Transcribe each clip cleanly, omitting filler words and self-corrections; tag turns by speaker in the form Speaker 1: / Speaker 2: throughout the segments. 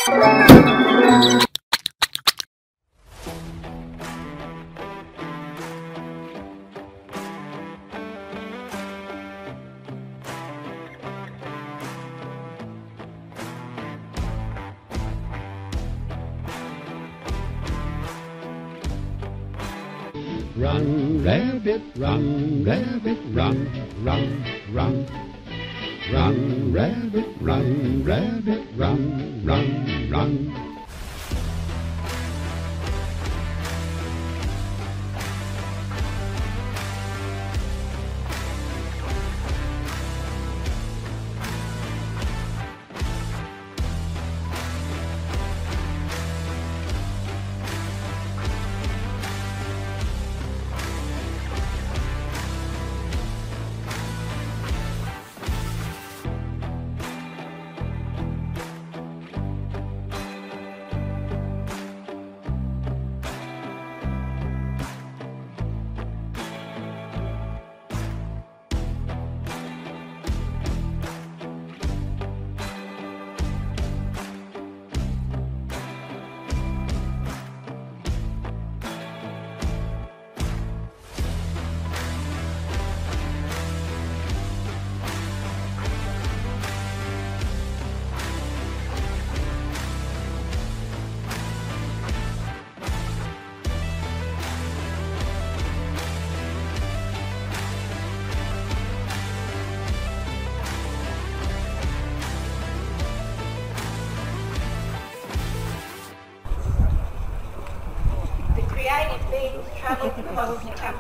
Speaker 1: Run, rabbit, run, rabbit, run, run, run. Run, rabbit, run, rabbit, run, run, run.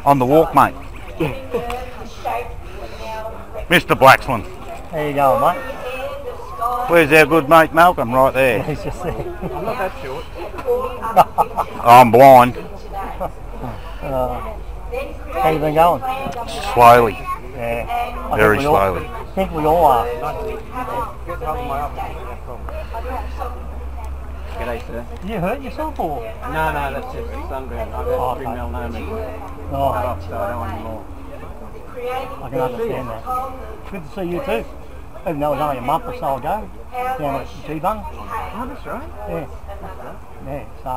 Speaker 2: On the walk, mate. Mr. Blacksland.
Speaker 3: How you going, mate?
Speaker 2: Where's our good mate Malcolm? Right there.
Speaker 3: He's just there.
Speaker 4: I'm not that short.
Speaker 2: I'm blind.
Speaker 3: How you been going?
Speaker 2: Slowly.
Speaker 3: Yeah.
Speaker 2: Very slowly.
Speaker 3: I think we all are.
Speaker 4: Get hold of my up. G'day, sir.
Speaker 3: Did you hurt yourself or?
Speaker 4: No, that's just sunburn. I've had 3 melanoma.
Speaker 3: Oh,
Speaker 4: Cut off, so I don't want any more.
Speaker 3: I can understand that. Good to see you too. Even though it was only a month or so ago, down at G-Bung.
Speaker 4: Oh, that's right.
Speaker 3: Yeah. Yeah, so.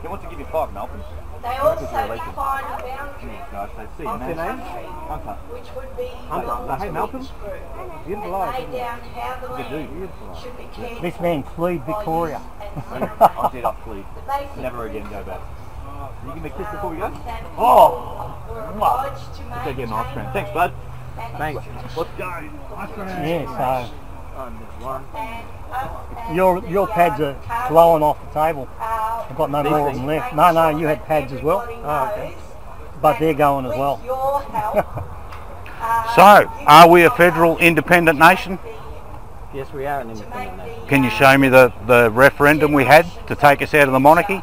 Speaker 4: He wants to give you 5 Malcolms.
Speaker 5: They also define a boundary
Speaker 4: Nice, I see.
Speaker 5: of
Speaker 4: What's your name? Hunter.
Speaker 5: which would be
Speaker 4: Hunter. Hey, Malcolm. Beautiful eyes.
Speaker 5: lay down how the
Speaker 4: Good dude.
Speaker 5: land
Speaker 4: Beautiful eyes.
Speaker 5: should be cared
Speaker 3: This man fled Victoria.
Speaker 4: I did off fleet. Never again go back. You give me a kiss before we go?
Speaker 3: Oh!
Speaker 5: obliged to
Speaker 4: Go get an ice cream. Thanks, bud. Thanks. Let's go.
Speaker 3: Yeah, so.
Speaker 5: and
Speaker 3: Your pads are blowing off the table. I've got no more of them left. No, you had pads as well.
Speaker 4: Oh, okay.
Speaker 3: But they're going as well.
Speaker 5: your help.
Speaker 2: So, are we a federal independent nation?
Speaker 4: Yes, we are an independent nation.
Speaker 2: Can you show me the referendum we had to take us out of the monarchy?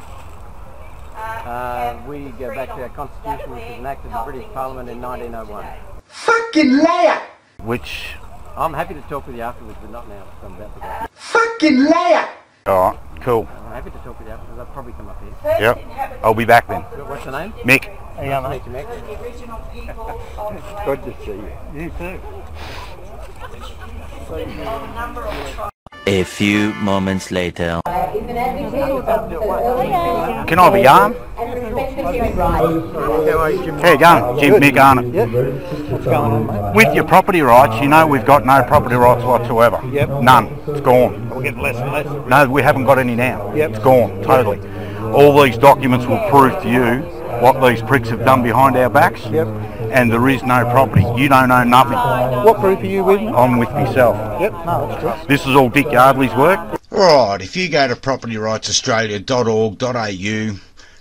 Speaker 4: We go back to our constitution, which was enacted in the British Parliament in 1901.
Speaker 1: Fucking liar!
Speaker 2: Which,
Speaker 4: I'm happy to talk with you afterwards, but not now. I'm about to go.
Speaker 1: Fucking liar!
Speaker 2: alright, cool.
Speaker 4: I'm happy to talk with you afterwards. I'll probably come up here.
Speaker 2: Yep, I'll be back then.
Speaker 4: What's your name?
Speaker 2: Mick.
Speaker 3: How you going, mate?
Speaker 4: Thank you, Mick.
Speaker 5: The original people of
Speaker 4: Good to see you.
Speaker 3: You too.
Speaker 5: a number of tribes.
Speaker 6: A few moments later.
Speaker 2: Can I have a yarn?
Speaker 4: How are you, Jim?
Speaker 2: How you going? Jim, Mick Arnott.
Speaker 4: Yep. What's going on, mate?
Speaker 2: With your property rights, you know we've got no property rights whatsoever.
Speaker 4: Yep.
Speaker 2: None. It's gone.
Speaker 4: We'll get less and less.
Speaker 2: No, we haven't got any now.
Speaker 4: Yep.
Speaker 2: It's gone, totally. All these documents will prove to you what these pricks have done behind our backs.
Speaker 4: Yep.
Speaker 2: And there is no property. You don't own nothing.
Speaker 4: What proof are you with me?
Speaker 2: I'm with myself.
Speaker 4: Yep. No, that's good.
Speaker 2: This is all Dick Yardley's work.
Speaker 7: Right, if you go to propertyrightsaustralia.org.au,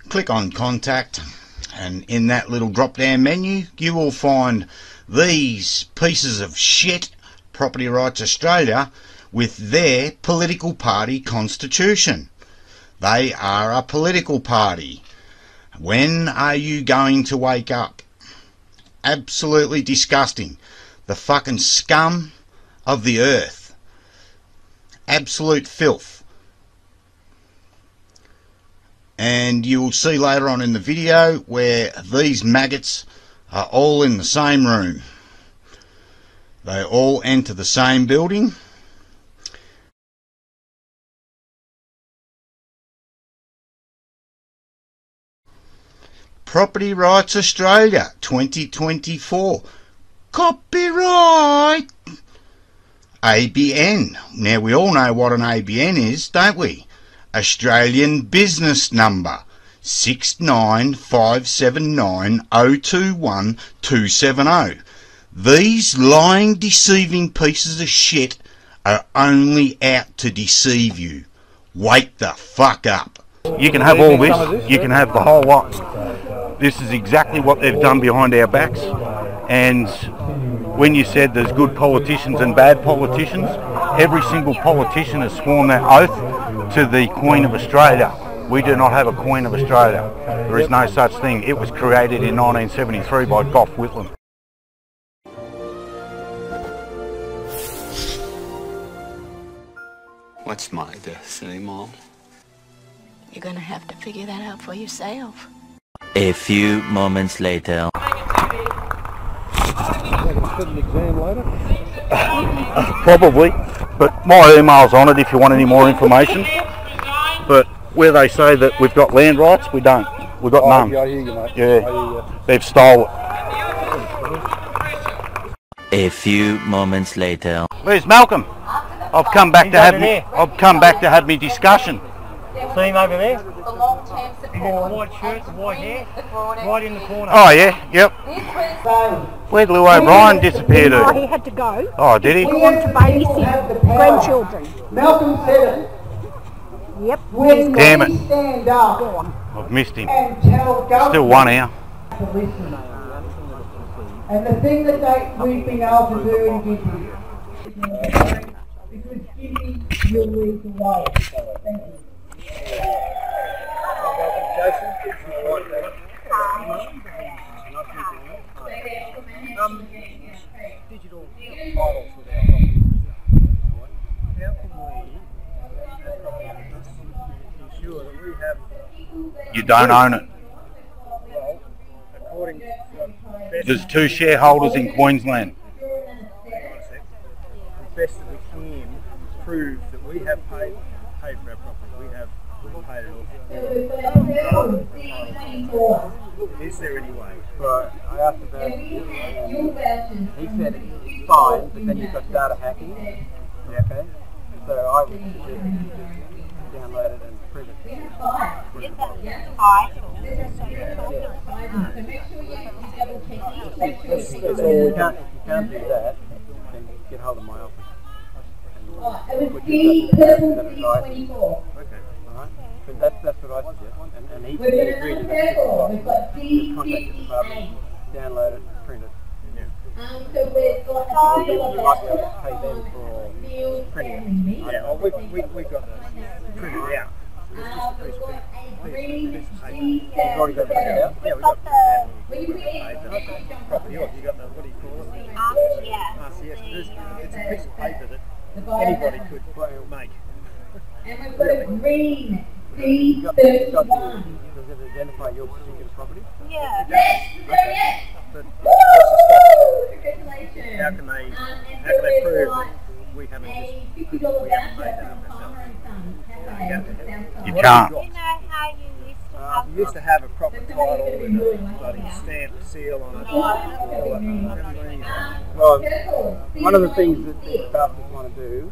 Speaker 7: click on contact, and in that little drop down menu you will find these pieces of shit, Property Rights Australia, with their political party constitution. They are a political party. When are you going to wake up? Absolutely disgusting. The fucking scum of the earth. Absolute filth. And you will see later on in the video where these maggots are all in the same room. They all enter the same building. Property Rights Australia 2024. Copyright. ABN. Now we all know what an ABN is, don't we? Australian Business Number 69579021270. These lying, deceiving pieces of shit are only out to deceive you. Wake the fuck up.
Speaker 2: You can have all this, you can have the whole lot. This is exactly what they've done behind our backs. And when you said there's good politicians and bad politicians, every single politician has sworn that oath to the Queen of Australia. We do not have a Queen of Australia. There is no such thing. It was created in 1973 by Gough Whitlam.
Speaker 8: What's my destiny, Mom?
Speaker 9: You're gonna have to figure that out for yourself.
Speaker 6: A few moments later.
Speaker 2: Probably, but my email's on it if you want any more information. But where they say that we've got land rights, we don't. We've got none.
Speaker 10: I hear you, mate.
Speaker 2: Yeah, they've stole it.
Speaker 6: A few moments later.
Speaker 2: Where's Malcolm? I've come back to have me. I've come back to have me discussion.
Speaker 3: See him over there? He's got a white shirt, white hair, right in the corner.
Speaker 2: Oh yeah, yep. Where'd Lou O'Brien disappear to?
Speaker 11: Oh, he had to go.
Speaker 2: Oh, did he?
Speaker 11: He wanted to babysit grandchildren.
Speaker 1: Malcolm said it.
Speaker 11: Yep.
Speaker 1: When
Speaker 2: Damn it.
Speaker 1: we stand up
Speaker 2: I've missed him.
Speaker 1: and tell government
Speaker 2: Still 1 hour.
Speaker 1: to listen. And the thing that we've been able to do in Gympie, because Gympie will lead the way. Thank you.
Speaker 10: Digital titles with our properties. How can we, as property owners, ensure that we have...
Speaker 2: You don't own it.
Speaker 10: Well, according to the
Speaker 2: There's 2 shareholders in Queensland.
Speaker 10: best that we can prove that we have paid for our property. We have paid it off. Is there any way? Right, I asked about he said it's fine, but then you've got data hacking. Yeah, okay. So I would suggest you just download it and print it. So you can't do that, then get hold of my office.
Speaker 1: It was D-24.
Speaker 10: Okay, alright. So that's what I suggest. And he agreed to that.
Speaker 1: We've got D-58.
Speaker 10: Download it, print it.
Speaker 1: So we've got a
Speaker 10: You
Speaker 1: deal
Speaker 10: might be able to
Speaker 1: about
Speaker 10: pay them for
Speaker 1: meals
Speaker 10: printing
Speaker 1: and
Speaker 10: it. Yeah, well, we've got those printed out. It's just a piece of paper. You've already got it printed out? Yeah, we've got it printed out. Property, you got the, what do you call it? RCS. It's a piece of paper that anybody could make.
Speaker 1: And we've got a green
Speaker 10: Does
Speaker 1: D-31.
Speaker 10: it identify your particular property?
Speaker 11: Yeah.
Speaker 1: Yes!
Speaker 10: But
Speaker 1: Woo! Congratulations.
Speaker 10: how can they prove that we haven't just
Speaker 1: $50
Speaker 10: made that up
Speaker 1: Farmer and Sons.
Speaker 2: You can't.
Speaker 11: You know how you used to have...
Speaker 10: We used to have a proper title with a bloody stamp seal on it. Well, one of the things that the bastards want to do,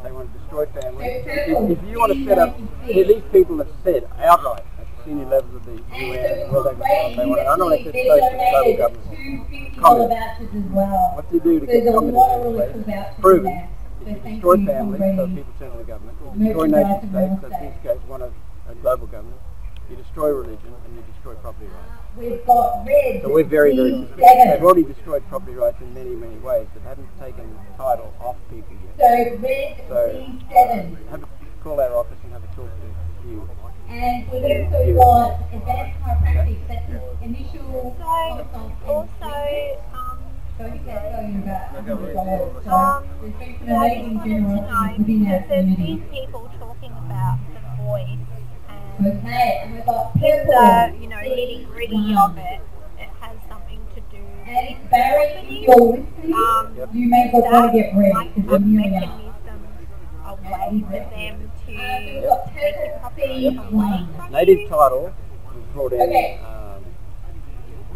Speaker 10: they want to destroy families. If you want to set up, these people have said outright at the senior levels of the UN and World Economic Forum, they want an unelected state of global government. What do you do to get communism in place? Prove it. If you destroy families, so people turn to the government. You destroy nation states, so in this case one of a global government. You destroy religion and you destroy property rights.
Speaker 1: We've got red.
Speaker 10: So we're very, very suspicious. They've already destroyed property rights in many, many ways, but haven't taken the title off people yet.
Speaker 1: So red D7.
Speaker 10: Have a, call our office and have a talk to you.
Speaker 1: And we've also got advanced chiropractic. That's the initial consult. So you get going about there's been some amazing generosity within our
Speaker 11: There's been
Speaker 1: community.
Speaker 11: people talking about the voice
Speaker 1: Okay, and we've got
Speaker 11: and
Speaker 1: purple.
Speaker 11: the, you know, nitty gritty of it. It has something to do
Speaker 1: And
Speaker 11: with
Speaker 1: Barry, if you're listening, you may well want to get ready because we're nearly out.
Speaker 11: a way for them to
Speaker 1: We've got
Speaker 11: take the property
Speaker 1: purple
Speaker 11: away from
Speaker 10: Native title was brought in
Speaker 1: Okay.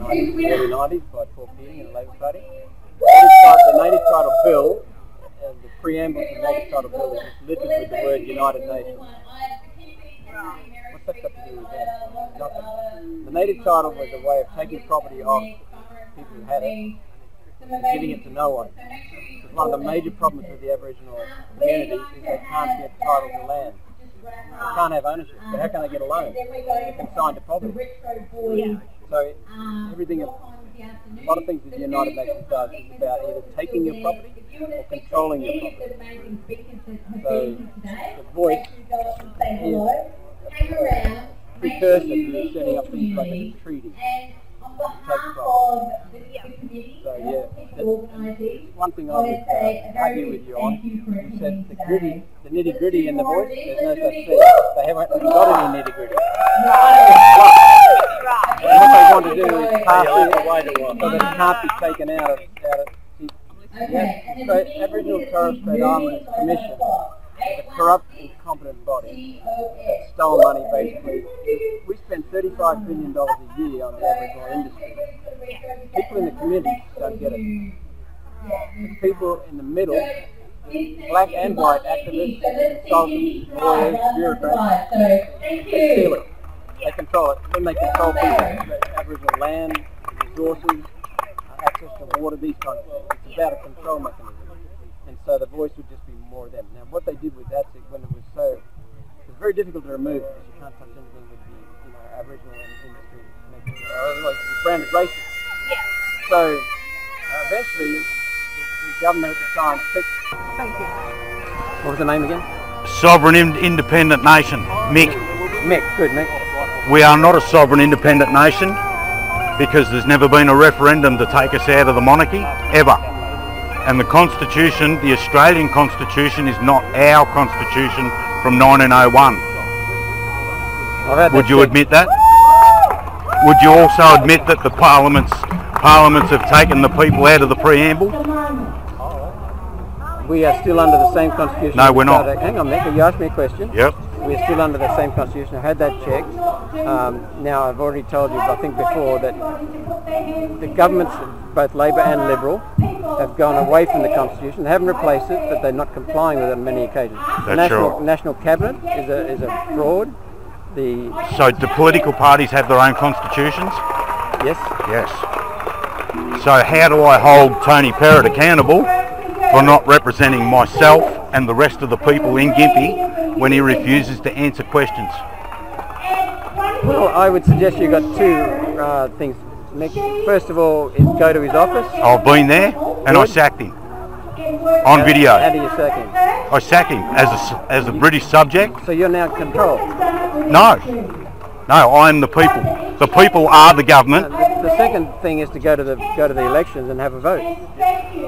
Speaker 10: early 90s by Paul Keating and the Labour Party. The native title bill, the preamble to the native title bill is just littered with the word United Nations. What's that got to do with that? Nothing. The native title was a way of taking property off people who had it and giving it to no one. Because one of the major problems with the Aboriginal community is they can't get title to land. They can't have ownership. So how can they get a loan? They're consigned to poverty. So everything, a lot of things that the United Nations does is about either taking your property or controlling your property. So the voice is a precursor to setting up things like a treaty. So one thing I would argue with you on, you said the nitty gritty in the voice, there's no such thing. They haven't got any nitty gritty. And what they want to do is pass it so that it can't be taken out of the Aboriginal and Torres Strait Islanders Commission, a corrupt, incompetent body that stole money basically. We spend $35 billion a year on the Aboriginal industry. People in the community don't get it. The people in the middle, black and white activists, consultants, lawyers, bureaucrats, they steal it. They control it. Then they control people, Aboriginal land, resources, access to water, these kinds of things. It's about a control mechanism. And so the voice would just be more of them. Now what they did with that when it was so, it was very difficult to remove because you can't touch anything with the Aboriginal industry. Otherwise it's branded racist. Yeah. So eventually the government at the time picked. Thank you. What was the name again?
Speaker 2: Sovereign Independent Nation. Mick.
Speaker 10: Mick, good Mick.
Speaker 2: We are not a sovereign independent nation because there's never been a referendum to take us out of the monarchy, ever. And the Constitution, the Australian Constitution, is not our Constitution from 1901. Would you admit that? Would you also admit that the parliaments have taken the people out of the preamble?
Speaker 10: We are still under the same Constitution.
Speaker 2: No, we're not.
Speaker 10: Hang on, Mick, you asked me a question.
Speaker 2: Yep.
Speaker 10: We're still under the same Constitution. I had that checked. Now, I've already told you, I think before, that the governments, both Labor and Liberal, have gone away from the Constitution. They haven't replaced it, but they're not complying with it on many occasions. The National Cabinet is a fraud.
Speaker 2: So do political parties have their own constitutions?
Speaker 10: Yes.
Speaker 2: Yes. So how do I hold Tony Perrott accountable for not representing myself and the rest of the people in Gympie when he refuses to answer questions?
Speaker 10: Well, I would suggest you've got two things. First of all, is go to his office.
Speaker 2: I've been there and I sacked him. On video.
Speaker 10: How do you sack him?
Speaker 2: I sack him as a British subject.
Speaker 10: So you're now controlled?
Speaker 2: No. No, I'm the people. The people are the government.
Speaker 10: The second thing is to go to the elections and have a vote.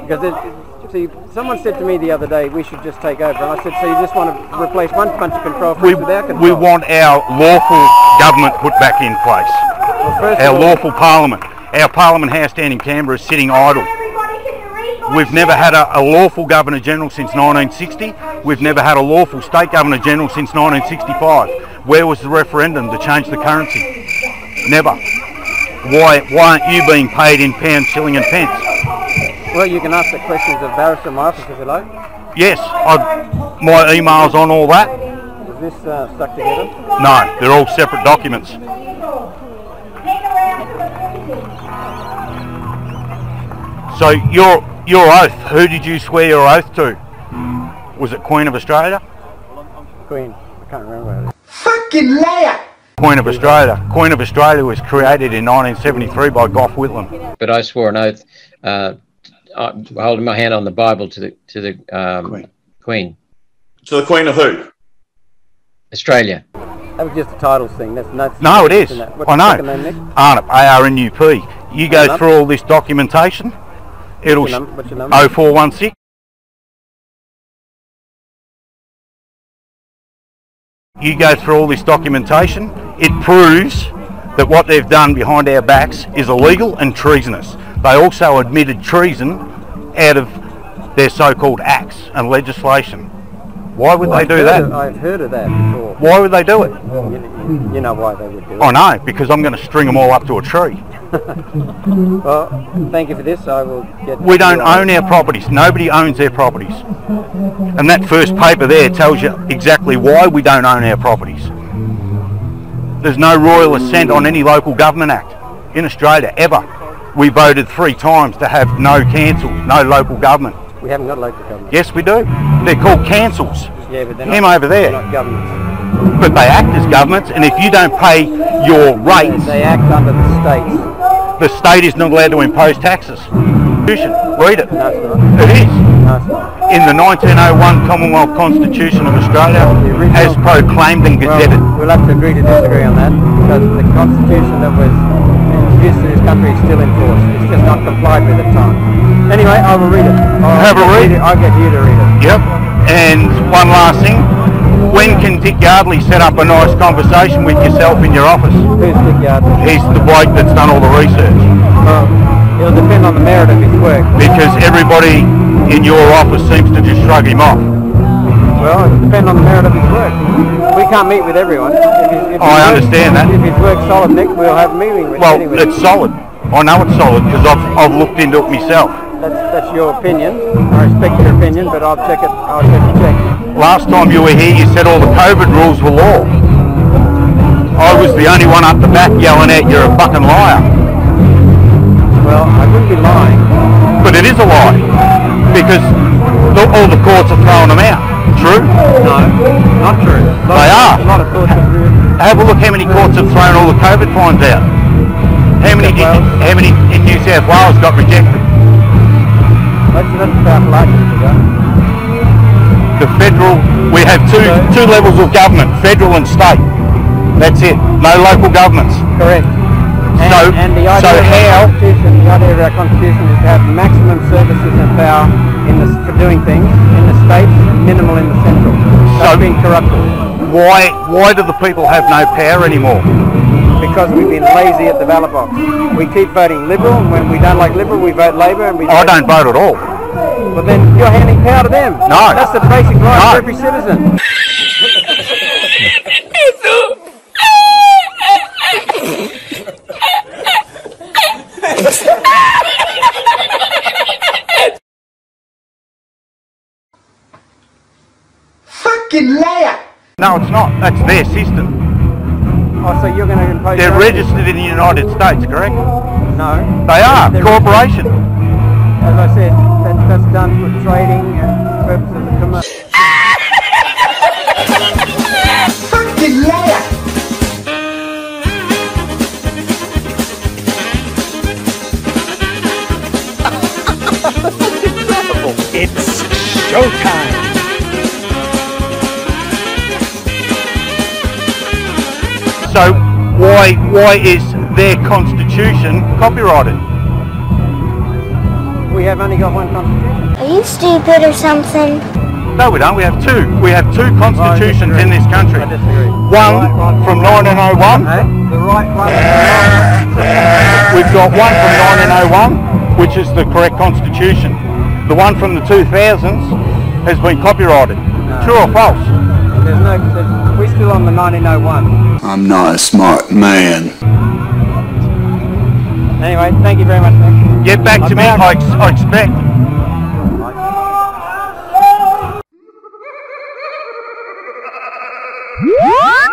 Speaker 10: Because see, someone said to me the other day, we should just take over. And I said, so you just want to replace one bunch of control with our control?
Speaker 2: We want our lawful government put back in place. Well, our lawful parliament. Our Parliament House down in Canberra is sitting idle. We've never had a lawful Governor-General since 1960. We've never had a lawful State Governor-General since 1965. Where was the referendum to change the currency? Never. Why aren't you being paid in pounds, shilling and pence?
Speaker 10: Well, you can ask the questions of Barrister in my office if you like.
Speaker 2: Yes, my email's on all that.
Speaker 10: Is this stuck together?
Speaker 2: No, they're all separate documents. So your oath, who did you swear your oath to? Was it Queen of Australia?
Speaker 10: Queen, I can't remember.
Speaker 7: Fucking liar!
Speaker 2: Queen of Australia. Queen of Australia was created in 1973 by Gough Whitlam.
Speaker 12: But I swore an oath, holding my hand on the Bible to the Queen.
Speaker 13: To the Queen of who?
Speaker 12: Australia.
Speaker 10: That was just a titles thing.
Speaker 2: No, it is. I know. Arnup, ARNUP. You go through all this documentation. It'll
Speaker 10: what's your number?
Speaker 2: 0416. You go through all this documentation. It proves that what they've done behind our backs is illegal and treasonous. They also admitted treason out of their so-called acts and legislation. Why would they do that?
Speaker 10: I've heard of that before.
Speaker 2: Why would they do it?
Speaker 10: You know why they would do it.
Speaker 2: I know, because I'm going to string them all up to a tree.
Speaker 10: Well, thank you for this. I will get...
Speaker 2: We don't own our properties. Nobody owns their properties. And that first paper there tells you exactly why we don't own our properties. There's no royal assent on any local government act in Australia, ever. We voted 3 times to have no council, no local government.
Speaker 10: We haven't got local government.
Speaker 2: Yes, we do. They're called councils.
Speaker 10: Yeah, but they're
Speaker 2: Him
Speaker 10: not,
Speaker 2: over there.
Speaker 10: they're not governments.
Speaker 2: But they act as governments, and if you don't pay your rates...
Speaker 10: They act under the states.
Speaker 2: The state is not allowed to impose taxes. Read it.
Speaker 10: No, it's not.
Speaker 2: It is.
Speaker 10: No, it's not.
Speaker 2: In the 1901 Commonwealth Constitution of Australia, as proclaimed and gazetted.
Speaker 10: Well, we'll have to agree to disagree on that, because the constitution that was introduced to this country is still in force. It's just not complied with at the time. Anyway, I will read it.
Speaker 2: Have a read.
Speaker 10: I'll get you to read it.
Speaker 2: Yep. And one last thing. When can Dick Yardley set up a nice conversation with yourself in your office?
Speaker 10: Who's Dick Yardley?
Speaker 2: He's the bloke that's done all the research.
Speaker 10: Well, it'll depend on the merit of his work.
Speaker 2: Because everybody in your office seems to just shrug him off.
Speaker 10: Well, it'll depend on the merit of his work. We can't meet with everyone.
Speaker 2: I understand that.
Speaker 10: If his work's solid, Nick, we'll have a meeting with him.
Speaker 2: Well,
Speaker 10: anyway.
Speaker 2: it's solid. I know it's solid because I've looked into it myself.
Speaker 10: That's your opinion. I respect your opinion, but I'll check it. I'll check.
Speaker 2: Last time you were here, you said all the COVID rules were law. I was the only one up the back yelling out, "You're a fucking liar."
Speaker 10: Well, I wouldn't be lying.
Speaker 2: But it is a lie because all the courts are throwing them out. True?
Speaker 10: No, not true.
Speaker 2: They are.
Speaker 10: A lot of courts have really...
Speaker 2: Have a look how many courts have thrown all the COVID fines out. How many in New South Wales got rejected?
Speaker 10: That's about luck.
Speaker 2: The federal, we have two levels of government, federal and state. That's it. No local governments.
Speaker 10: Correct. And the idea of our constitution is to have maximum services and power for doing things in the states and minimal in the central. That's been corrupted.
Speaker 2: Why do the people have no power anymore?
Speaker 10: Because we've been lazy at the ballot box. We keep voting Liberal, and when we don't like Liberal, we vote Labor. And I
Speaker 2: don't vote at all.
Speaker 10: Well, then you're handing power to them.
Speaker 2: No.
Speaker 10: That's the basic right of every citizen.
Speaker 14: Fucking liar!
Speaker 2: No, it's not. That's their system.
Speaker 10: Oh, so you're going to impose...
Speaker 2: They're registered in the United States, correct?
Speaker 10: No.
Speaker 2: They are. Corporation.
Speaker 10: As I said, that's done for trading and purposes of commerce.
Speaker 14: Fucking liar!
Speaker 15: It's showtime!
Speaker 2: So why is their constitution copyrighted?
Speaker 10: We have only got one constitution.
Speaker 16: Are you stupid or something?
Speaker 2: No, we don't. We have two. We have two constitutions in this country.
Speaker 10: I disagree.
Speaker 2: One from 1901.
Speaker 10: The right one.
Speaker 2: We've got one from 1901, which is the correct constitution. The one from the 2000s has been copyrighted.
Speaker 10: No.
Speaker 2: True or false?
Speaker 10: We're still on the 1901.
Speaker 8: I'm not a smart man.
Speaker 10: Anyway, thank you very much, Nick.
Speaker 2: Get back to me, I expect.
Speaker 16: What?